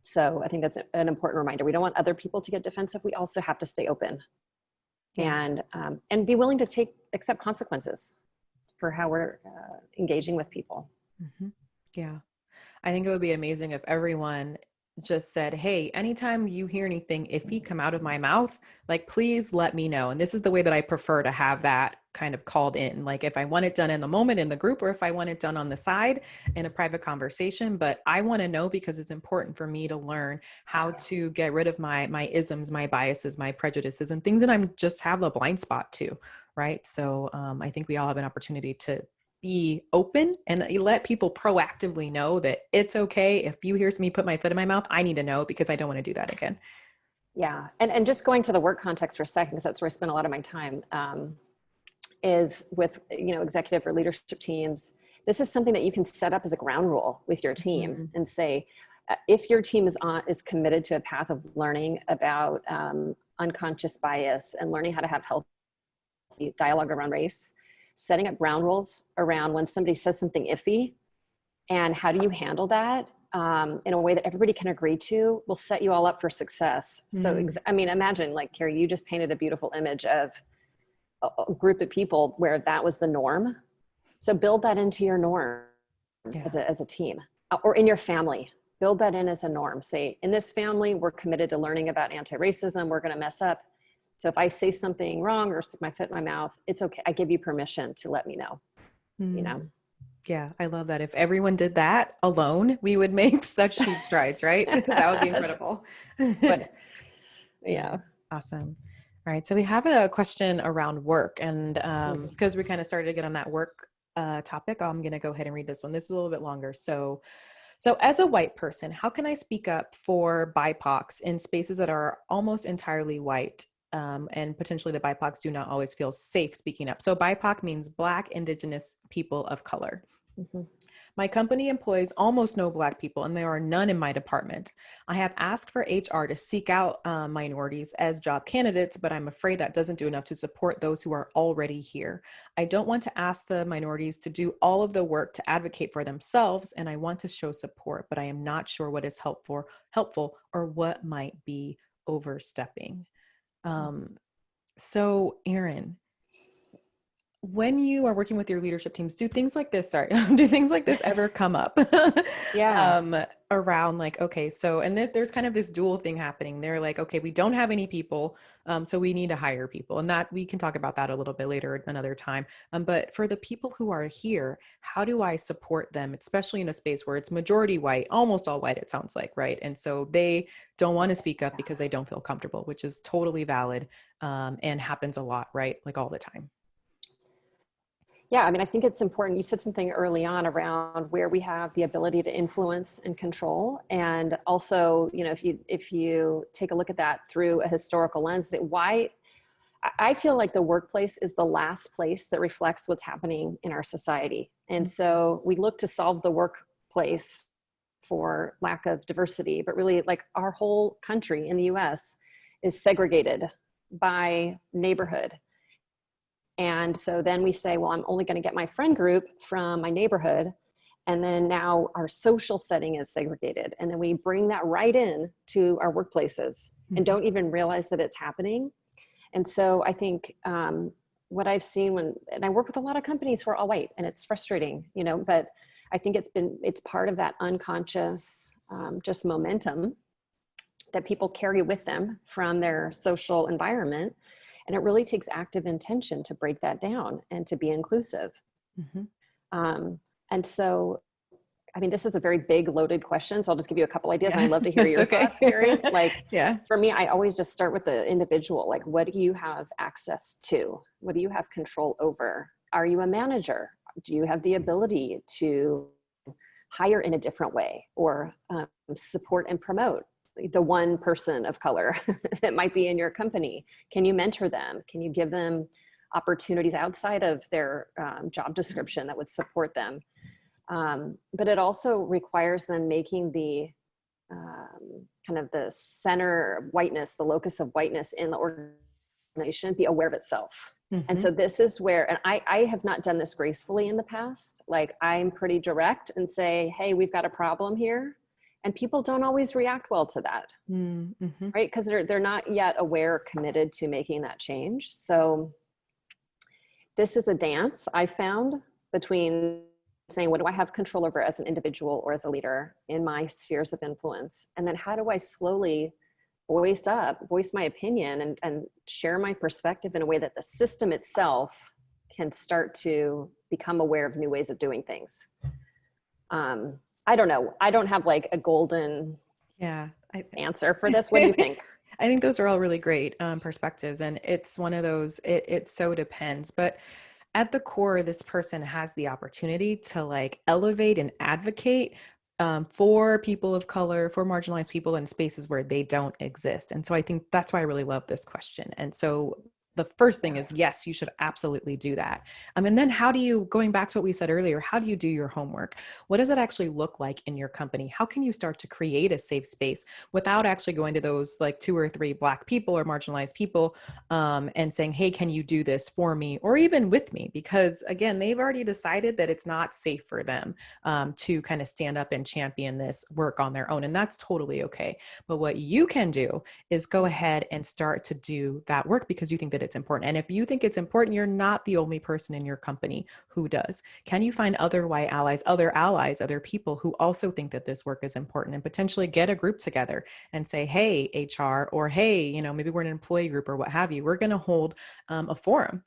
So I think that's an important reminder. We don't want other people to get defensive. We also have to stay open and be willing to accept consequences for how we're engaging with people. Yeah. I think it would be amazing if everyone just said, hey, anytime you hear anything iffy come out of my mouth, like, please let me know. And this is the way that I prefer to have that kind of called in. Like if I want it done in the moment in the group, or if I want it done on the side in a private conversation, but I want to know because it's important for me to learn how to get rid of my isms, my biases, my prejudices, and things that I'm just have a blind spot to. Right. So I think we all have an opportunity to be open and let people proactively know that it's okay. If you hear me put my foot in my mouth, I need to know because I don't want to do that again. Yeah. And just going to the work context for a second, because that's where I spend a lot of my time, is with, executive or leadership teams. This is something that you can set up as a ground rule with your team and say, if your team is committed to a path of learning about unconscious bias and learning how to have healthy dialogue around race, setting up ground rules around when somebody says something iffy and how do you handle that in a way that everybody can agree to will set you all up for success. So, imagine, like, Carrie, you just painted a beautiful image of a group of people where that was the norm. So build that into your norm as a team, or in your family. Build that in as a norm. Say, in this family, we're committed to learning about anti-racism. We're going to mess up. So if I say something wrong or stick my foot in my mouth, it's okay. I give you permission to let me know, Yeah, I love that. If everyone did that alone, we would make such huge strides, right? That would be incredible. But yeah. Awesome. All right. So we have a question around work, and because we kind of started to get on that work topic, I'm going to go ahead and read this one. This is a little bit longer. So as a white person, how can I speak up for BIPOCs in spaces that are almost entirely white? And potentially the BIPOCs do not always feel safe speaking up. So BIPOC means Black, Indigenous people of color. My company employs almost no Black people, and there are none in my department. I have asked for HR to seek out minorities as job candidates, but I'm afraid that doesn't do enough to support those who are already here. I don't want to ask the minorities to do all of the work to advocate for themselves, and I want to show support, but I am not sure what is helpful or what might be overstepping. So Erin, when you are working with your leadership teams, do things like this, sorry, do things like this ever come up? Yeah. um, Around like, okay, so, and there's kind of this dual thing happening. They're like, okay, we don't have any people, so we need to hire people. And that we can talk about that a little bit later another time. But for the people who are here, how do I support them, especially in a space where it's majority white, almost all white, it sounds like, right? And so they don't want to speak up because they don't feel comfortable, which is totally valid, and happens a lot, right? Like all the time. Yeah, I mean, I think it's important. You said something early on around where we have the ability to influence and control. And also, you know, if you take a look at that through a historical lens, why I feel like the workplace is the last place that reflects what's happening in our society. And so we look to solve the workplace for lack of diversity, but really like our whole country in the US is segregated by neighborhood. And so then we say, well, I'm only going to get my friend group from my neighborhood. And then now our social setting is segregated. And then we bring that right in to our workplaces and don't even realize that it's happening. And so I think what I've seen and I work with a lot of companies who are all white, and it's frustrating, you know, but I think it's part of that unconscious just momentum that people carry with them from their social environment. And it really takes active intention to break that down and to be inclusive. And so, I mean, this is a very big, loaded question. So I'll just give you a couple ideas. Yeah, And I'd love to hear your thoughts, Carrie. Like, yeah. for me, I always just start with the individual. Like, what do you have access to? What do you have control over? Are you a manager? Do you have the ability to hire in a different way or support and promote the one person of color that might be in your company? Can you mentor them? Can you give them opportunities outside of their job description that would support them? But it also requires then making the kind of the center of whiteness, the locus of whiteness in the organization be aware of itself. And so this is where, and I have not done this gracefully in the past. Like, I'm pretty direct and say, hey, we've got a problem here. And people don't always react well to that, right? Because they're not yet aware or committed to making that change. So this is a dance I found between saying, what do I have control over as an individual or as a leader in my spheres of influence? And then how do I slowly voice my opinion and share my perspective in a way that the system itself can start to become aware of new ways of doing things. I don't know. I don't have like a golden answer for this. What do you think? I think those are all really great perspectives. And it's one of those, it so depends. But at the core, this person has the opportunity to like elevate and advocate for people of color, for marginalized people in spaces where they don't exist. And so I think that's why I really love this question. And so the first thing is, yes, you should absolutely do that. And then how do you, going back to what we said earlier, how do you do your homework? What does it actually look like in your company? How can you start to create a safe space without actually going to those like 2 or 3 Black people or marginalized people and saying, hey, can you do this for me? Or even with me? Because again, they've already decided that it's not safe for them to kind of stand up and champion this work on their own. And that's totally okay. But what you can do is go ahead and start to do that work because you think that it's important. And if you think it's important, you're not the only person in your company who does. Can you find other white allies, other people who also think that this work is important, and potentially get a group together and say, hey, HR, or hey, you know, maybe we're an employee group or what have you. We're going to hold a forum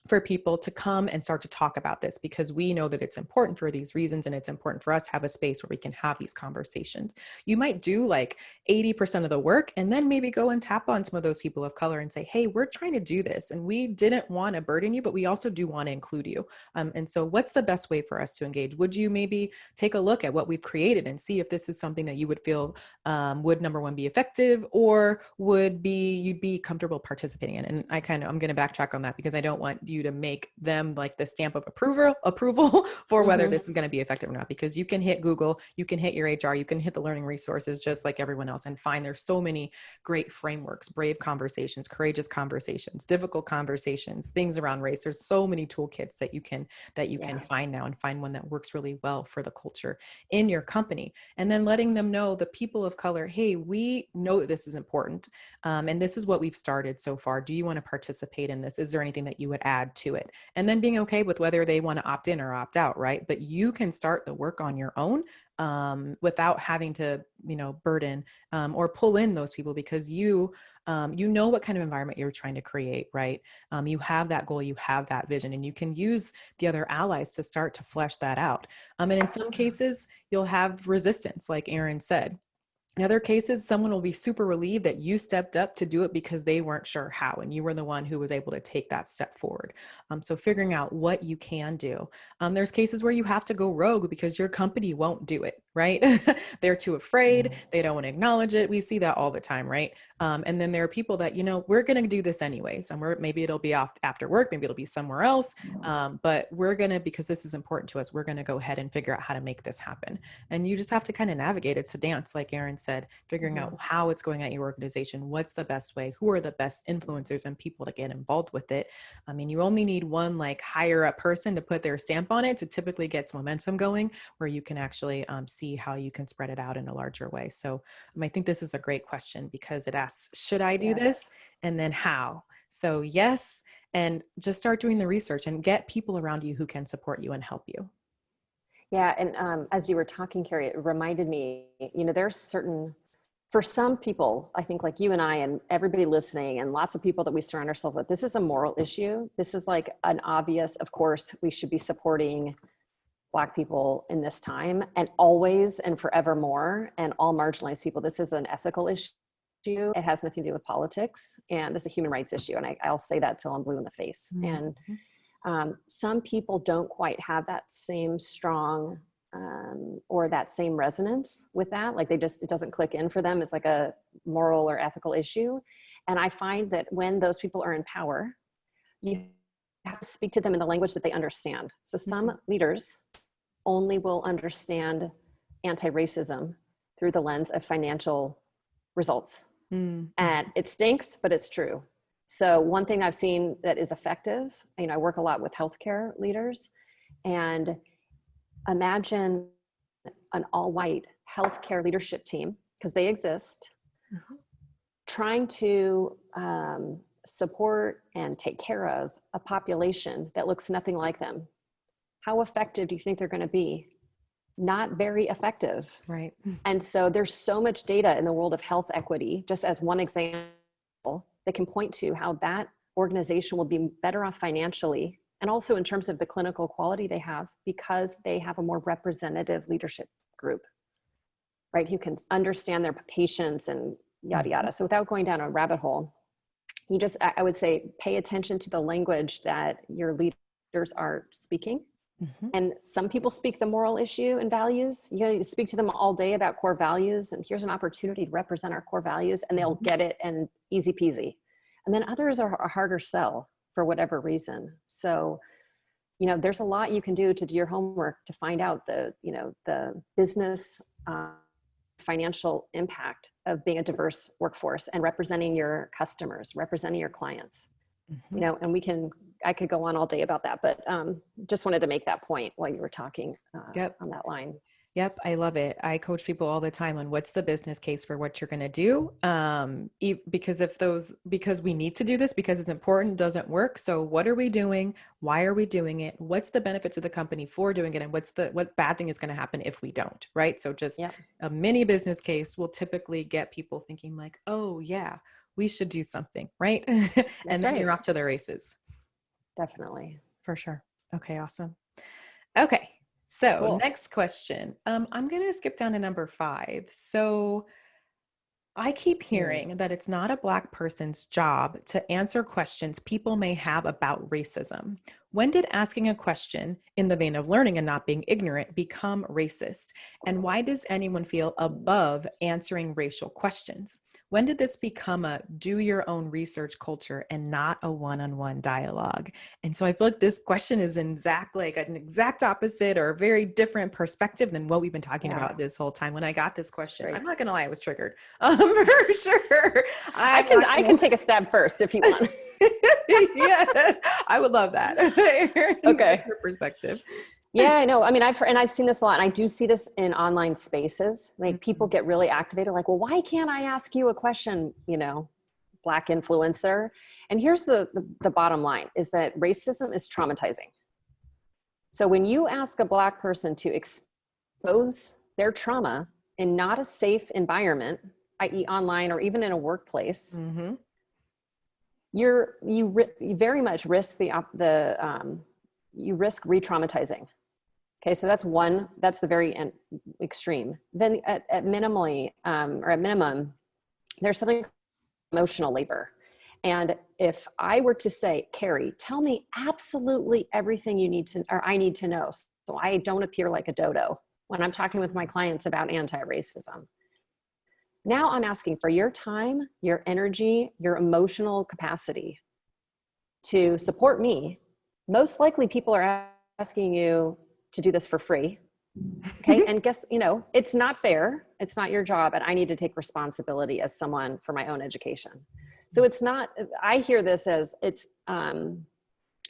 for people to come and start to talk about this because we know that it's important for these reasons, and it's important for us to have a space where we can have these conversations. You might do like 80% of the work and then maybe go and tap on some of those people of color and say, hey, we're trying to do this and we didn't want to burden you, but we also do want to include you. And so what's the best way for us to engage? Would you maybe take a look at what we've created and see if this is something that you would feel would, number one, be effective, or you'd be comfortable participating in? And I'm going to backtrack on that because I don't want you to make them like the stamp of approval for whether this is going to be effective or not, because you can hit Google, you can hit your HR, you can hit the learning resources just like everyone else and find there's so many great frameworks, brave conversations, courageous conversations, difficult conversations, things around race. There's so many toolkits that you can find now, and find one that works really well for the culture in your company. And then letting them know, the people of color, hey, we know this is important. And this is what we've started so far. Do you want to participate in this? Is there anything that you would add add to it. And then being okay with whether they want to opt in or opt out, right? But you can start the work on your own without having to, burden or pull in those people, because you know what kind of environment you're trying to create, right? You have that goal, you have that vision, and you can use the other allies to start to flesh that out. And in some cases, you'll have resistance, like Erin said. In other cases, someone will be super relieved that you stepped up to do it because they weren't sure how, and you were the one who was able to take that step forward. So figuring out what you can do. There's cases where you have to go rogue because your company won't do it, right? They're too afraid. They don't want to acknowledge it. We see that all the time, right? And then there are people that, we're going to do this anyways. And maybe it'll be off after work, maybe it'll be somewhere else. But we're going to, because this is important to us, we're going to go ahead and figure out how to make this happen. And you just have to kind of navigate. It's a dance, like Erin said, figuring out how it's going at your organization. What's the best way? Who are the best influencers and people to get involved with it? I mean, you only need one like higher up person to put their stamp on it to typically get some momentum going, where you can actually see how you can spread it out in a larger way. So I think this is a great question, because it asks, should I do this? And then how? So yes, and just start doing the research and get people around you who can support you and help you. Yeah. And as you were talking, Carrie, it reminded me, there's certain, for some people, I think like you and I and everybody listening and lots of people that we surround ourselves with, this is a moral issue. This is like an obvious, of course, we should be supporting Black people in this time and always and forevermore, and all marginalized people. This is an ethical issue. It has nothing to do with politics, and it's a human rights issue. And I'll say that till I'm blue in the face. And some people don't quite have that same strong or that same resonance with that. Like it doesn't click in for them. It's like a moral or ethical issue. And I find that when those people are in power, you have to speak to them in the language that they understand. So some leaders only will understand anti-racism through the lens of financial results. And it stinks, but it's true. So one thing I've seen that is effective, I work a lot with healthcare leaders, and imagine an all-white healthcare leadership team, because they exist, trying to support and take care of a population that looks nothing like them. How effective do you think they're going to be? Not very effective. Right. And so there's so much data in the world of health equity, just as one example, that can point to how that organization will be better off financially, and also in terms of the clinical quality they have, because they have a more representative leadership group, right? Who can understand their patients and yada, yada. So without going down a rabbit hole, I would say, pay attention to the language that your leaders are speaking. And some people speak the moral issue and values. You speak to them all day about core values, and here's an opportunity to represent our core values, and they'll get it and easy peasy. And then others are a harder sell for whatever reason. So, there's a lot you can do to do your homework to find out the business financial impact of being a diverse workforce and representing your customers, representing your clients. And I could go on all day about that, but just wanted to make that point while you were talking on that line. Yep. I love it. I coach people all the time on what's the business case for what you're going to do. Because we need to do this, because it's important, doesn't work. So what are we doing? Why are we doing it? What's the benefit to the company for doing it? And what bad thing is going to happen if we don't, right? So just a mini business case will typically get people thinking like, oh yeah, we should do something, right? And then you're off to the races. Definitely. For sure. Okay, awesome. Okay, so next question. I'm going to skip down to number 5. So I keep hearing that it's not a Black person's job to answer questions people may have about racism. When did asking a question in the vein of learning and not being ignorant become racist? And why does anyone feel above answering racial questions? When did this become a do your own research culture and not a one-on-one dialogue? And so I feel like this question is an exact opposite or a very different perspective than what we've been talking about this whole time. When I got this question, I'm not going to lie, I was triggered. For sure. I can take a stab first if you want. Yeah, I would love that. Okay. Your perspective. Yeah, I know. I mean, I've seen this a lot, and I do see this in online spaces. Like people get really activated, like, well, why can't I ask you a question, Black influencer. And here's the bottom line is that racism is traumatizing. So when you ask a Black person to expose their trauma in not a safe environment, i.e. online or even in a workplace, Mm-hmm. you very much risk you risk re-traumatizing. Okay, so that's the very extreme. Then at minimum, there's something called emotional labor. And if I were to say, Carrie, tell me absolutely everything you need to, or I need to know, so I don't appear like a dodo when I'm talking with my clients about anti-racism. Now I'm asking for your time, your energy, your emotional capacity to support me. Most likely people are asking you to do this for free. Okay. And guess, it's not fair. It's not your job. And I need to take responsibility as someone for my own education. So it's not, I hear this as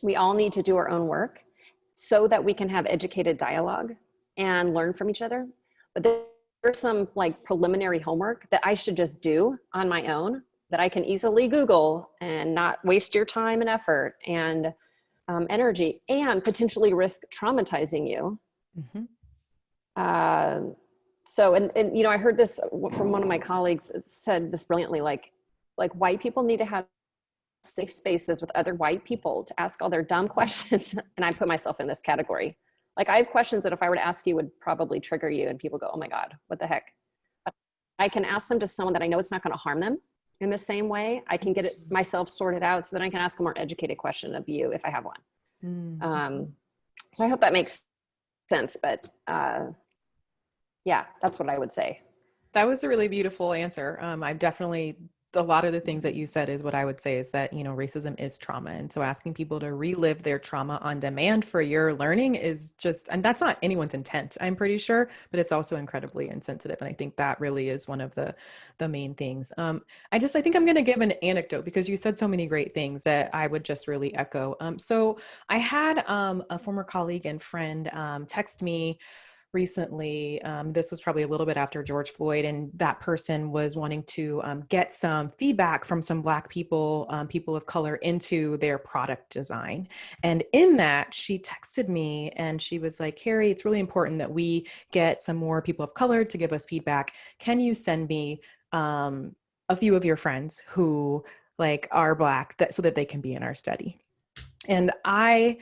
we all need to do our own work so that we can have educated dialogue and learn from each other. But there's some like preliminary homework that I should just do on my own that I can easily Google and not waste your time and effort and energy and potentially risk traumatizing you. Mm-hmm. So, I heard this from one of my colleagues. It said this brilliantly, like white people need to have safe spaces with other white people to ask all their dumb questions. And I put myself in this category. Like I have questions that if I were to ask you would probably trigger you and people go, oh my God, what the heck? But I can ask them to someone that I know it's not going to harm them in the same way. I can get it myself sorted out so that I can ask a more educated question of you if I have one. Mm-hmm. So I hope that makes sense, but yeah, that's what I would say. That was a really beautiful answer. I've definitely, a lot of the things that you said is what I would say is that, racism is trauma. And so asking people to relive their trauma on demand for your learning is just, and that's not anyone's intent, I'm pretty sure, but it's also incredibly insensitive. And I think that really is one of the main things. I think I'm going to give an anecdote because you said so many great things that I would just really echo. So I had a former colleague and friend text me recently. This was probably a little bit after George Floyd, and that person was wanting to get some feedback from some Black people, people of color, into their product design. And in that, she texted me and she was like, Carrie, it's really important that we get some more people of color to give us feedback. Can you send me a few of your friends who are Black so that they can be in our study? And I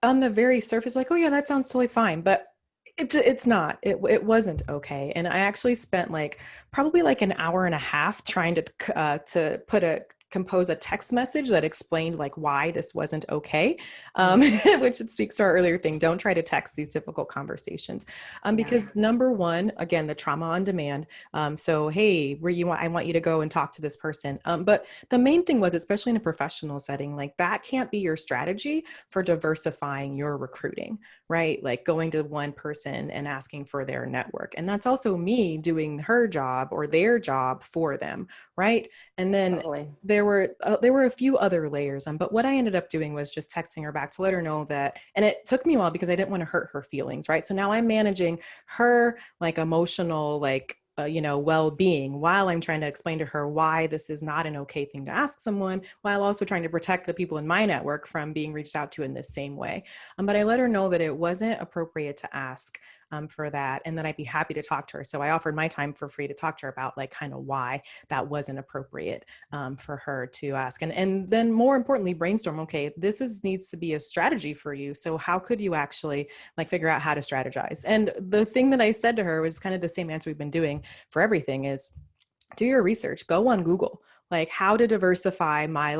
on the very surface, oh yeah, that sounds totally fine. But it's not, it wasn't okay. And I actually spent probably an hour and a half trying to compose a text message that explained why this wasn't okay. Which it speaks to our earlier thing. Don't try to text these difficult conversations. Because number one, again, the trauma on demand. So, hey, I want you to go and talk to this person. But the main thing was, especially in a professional setting, that can't be your strategy for diversifying your recruiting, right? Going to one person and asking for their network. And that's also me doing her job or their job for them, right? And then Totally. there were a few other layers. But what I ended up doing was just texting her back to let her know that, and it took me a while because I didn't want to hurt her feelings, right? So now I'm managing her emotional, well-being while I'm trying to explain to her why this is not an okay thing to ask someone, while also trying to protect the people in my network from being reached out to in this same way. But I let her know that it wasn't appropriate to ask for that, and that I'd be happy to talk to her. So I offered my time for free to talk to her about kind of why that wasn't appropriate for her to ask. And then more importantly, brainstorm, okay, needs to be a strategy for you. So how could you actually figure out how to strategize? And the thing that I said to her was kind of the same answer we've been doing for everything is, do your research, go on Google, how to diversify my,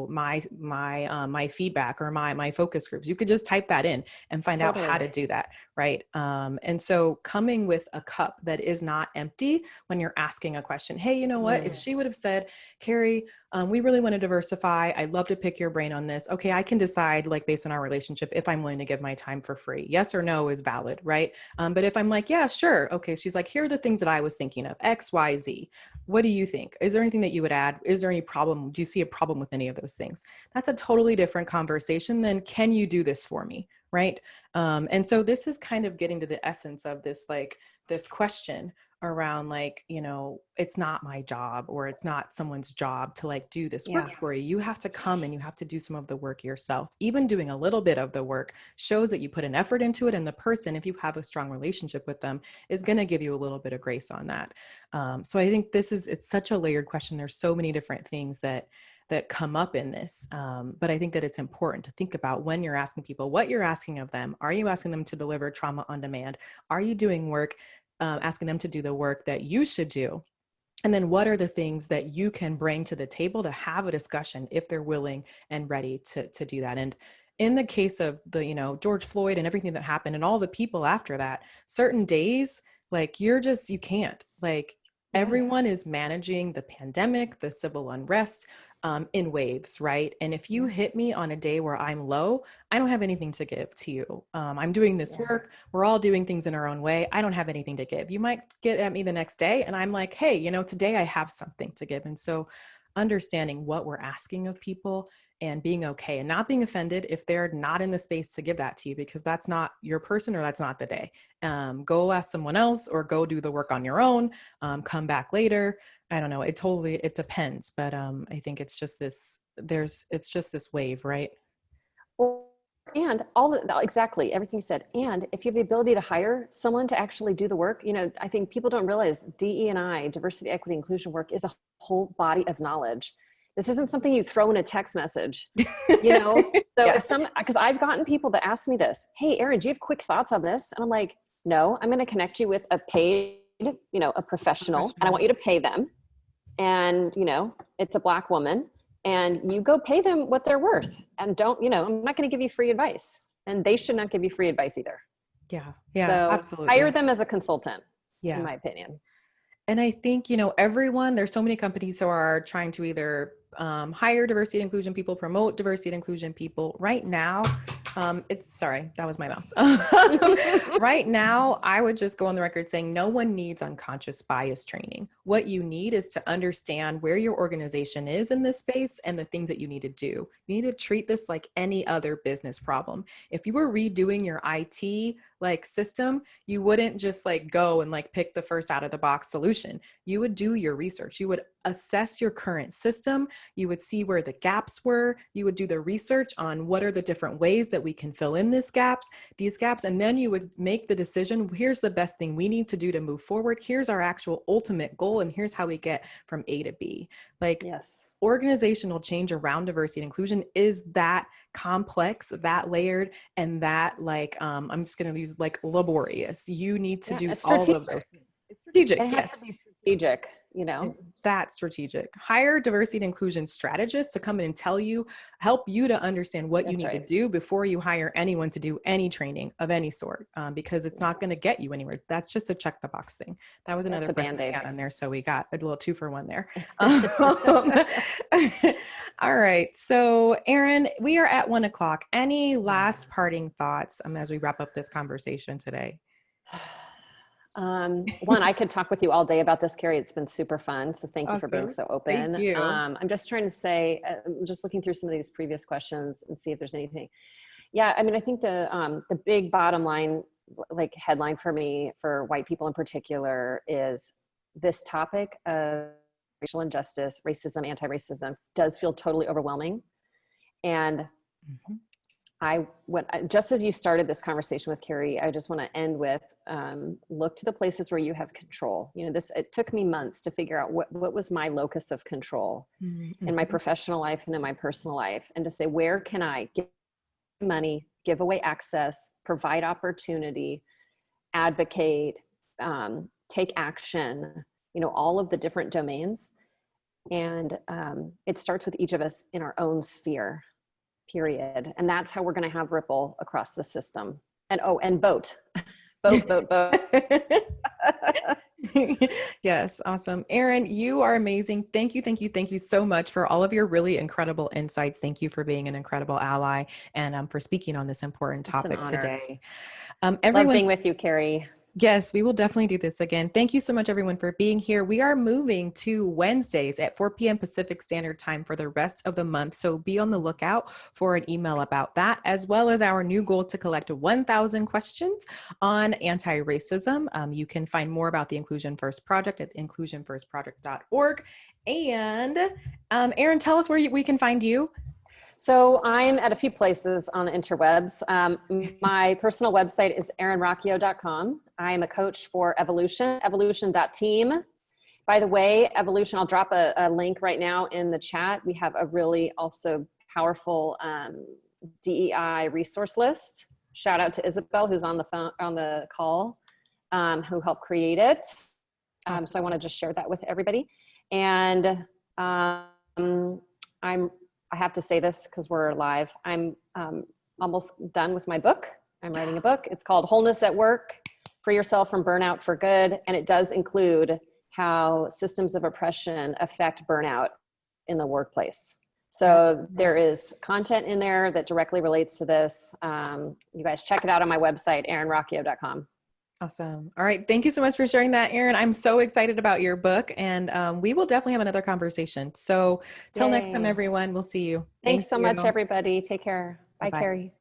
my feedback or my focus groups. You could just type that in and find out how to do that. Right. And so coming with a cup that is not empty when you're asking a question, hey, you know what, if she would have said, Carrie, we really want to diversify. I'd love to pick your brain on this. Okay. I can decide based on our relationship, if I'm willing to give my time for free. Yes or no is valid. Right. But if I'm yeah, sure. Okay. She's here are the things that I was thinking of, X, Y, Z. What do you think? Is there anything that you would add? Is there any problem? Do you see a problem with any of those things? That's a totally different conversation than, can you do this for me? Right. And so this is kind of getting to the essence of this this question around like, you know, it's not my job or it's not someone's job to like do this work for you. You have to come and you have to do some of the work yourself. Even doing a little bit of the work shows that you put an effort into it. And the person, if you have a strong relationship with them, is going to give you a little bit of grace on that. So I think it's such a layered question. There's so many different things that come up in this. But I think that it's important to think about when you're asking people what you're asking of them. Are you asking them to deliver trauma on demand? Are you doing work, asking them to do the work that you should do? And then what are the things that you can bring to the table to have a discussion if they're willing and ready to do that? And in the case of the, you know, George Floyd and everything that happened and all the people after that, certain days, like you can't, like everyone is managing the pandemic, the civil unrest, in waves, right? And if you hit me on a day where I'm low, I don't have anything to give to you. I'm doing this work. We're all doing things in our own way. I don't have anything to give. You might get at me the next day and I'm like, hey, you know, today I have something to give. And so understanding what we're asking of people and being okay and not being offended if they're not in the space to give that to you, because that's not your person or that's not the day. Go ask someone else or go do the work on your own. Come back later. I don't know. It depends. But I think it's just this wave, right? Well, and exactly everything you said. And if you have the ability to hire someone to actually do the work, you know, I think people don't realize DE&I, diversity, equity, inclusion work is a whole body of knowledge. This isn't something you throw in a text message, you know? So because I've gotten people that ask me this, hey, Erin, do you have quick thoughts on this? And I'm like, no, I'm going to connect you with a paid, you know, a professional, and I want you to pay them. And, you know, it's a Black woman, and you go pay them what they're worth, and don't, you know, I'm not going to give you free advice, and they should not give you free advice either. Yeah, So absolutely. hire them as a consultant, in my opinion. And I think, you know, there's so many companies who are trying to either hire diversity and inclusion people, promote diversity and inclusion people. Right now, sorry, that was my mouse. Right now, I would just go on the record saying no one needs unconscious bias training. What you need is to understand where your organization is in this space and the things that you need to do. You need to treat this like any other business problem. If you were redoing your IT like system, you wouldn't just like go and like pick the first out of the box solution. You would do your research. You would assess your current system. You would see where the gaps were. You would do the research on what are the different ways that we can fill in these gaps. And then you would make the decision, here's the best thing we need to do to move forward. Here's our actual ultimate goal. And here's how we get from A to B. Like, organizational change around diversity and inclusion is that complex, that layered, and that like, I'm just going to use like laborious. You need to do all of those things. It's strategic. It has to be strategic, you know. It's that strategic. Hire diversity and inclusion strategists to come in and help you to understand what you need to do before you hire anyone to do any training of any sort, because it's not going to get you anywhere. That's just a check the box thing. That was another question I had on there. So we got a little 2-for-1 there. All right. So Erin, we are at 1:00. Any last parting thoughts as we wrap up this conversation today? One, I could talk with you all day about this, Carrie. It's been super fun. So thank you for being so open. Thank you. I'm just trying to say, I'm just looking through some of these previous questions and see if there's anything. Yeah. I mean, I think the big bottom line, like headline for me, for white people in particular, is this topic of racial injustice, racism, anti-racism does feel totally overwhelming. And just as you started this conversation with Carrie, I just want to end with, look to the places where you have control. You know, it took me months to figure out what was my locus of control in my professional life and in my personal life, and to say, where can I give money, give away access, provide opportunity, advocate, take action, you know, all of the different domains. And it starts with each of us in our own sphere. Period. And that's how we're going to have ripple across the system. And vote. vote. Yes. Awesome. Erin, you are amazing. Thank you so much for all of your really incredible insights. Thank you for being an incredible ally and for speaking on this important topic today. Everyone, love being with you, Carrie. Yes, we will definitely do this again. Thank you so much, everyone, for being here. We are moving to Wednesdays at 4 p.m. Pacific Standard Time for the rest of the month. So be on the lookout for an email about that, as well as our new goal to collect 1,000 questions on anti-racism. You can find more about the Inclusion First Project at inclusionfirstproject.org. And Erin, tell us where we can find you. So I'm at a few places on the interwebs. My personal website is erinrocchio.com. I am a coach for Evolution, evolution.team. By the way, Evolution, I'll drop a link right now in the chat. We have a really also powerful DEI resource list. Shout out to Isabel, who's on the phone, on the call, who helped create it. Awesome. So I want to just share that with everybody. And I have to say this because we're live. I'm almost done with my book. I'm writing a book. It's called Wholeness at Work, Free Yourself from Burnout for Good. And it does include how systems of oppression affect burnout in the workplace. So there is content in there that directly relates to this. You guys check it out on my website, erinrocchio.com. Awesome. All right. Thank you so much for sharing that, Erin. I'm so excited about your book, and we will definitely have another conversation. So till next time, everyone, we'll see you. Thanks so much, everybody. Take care. Bye, Bye-bye. Carrie.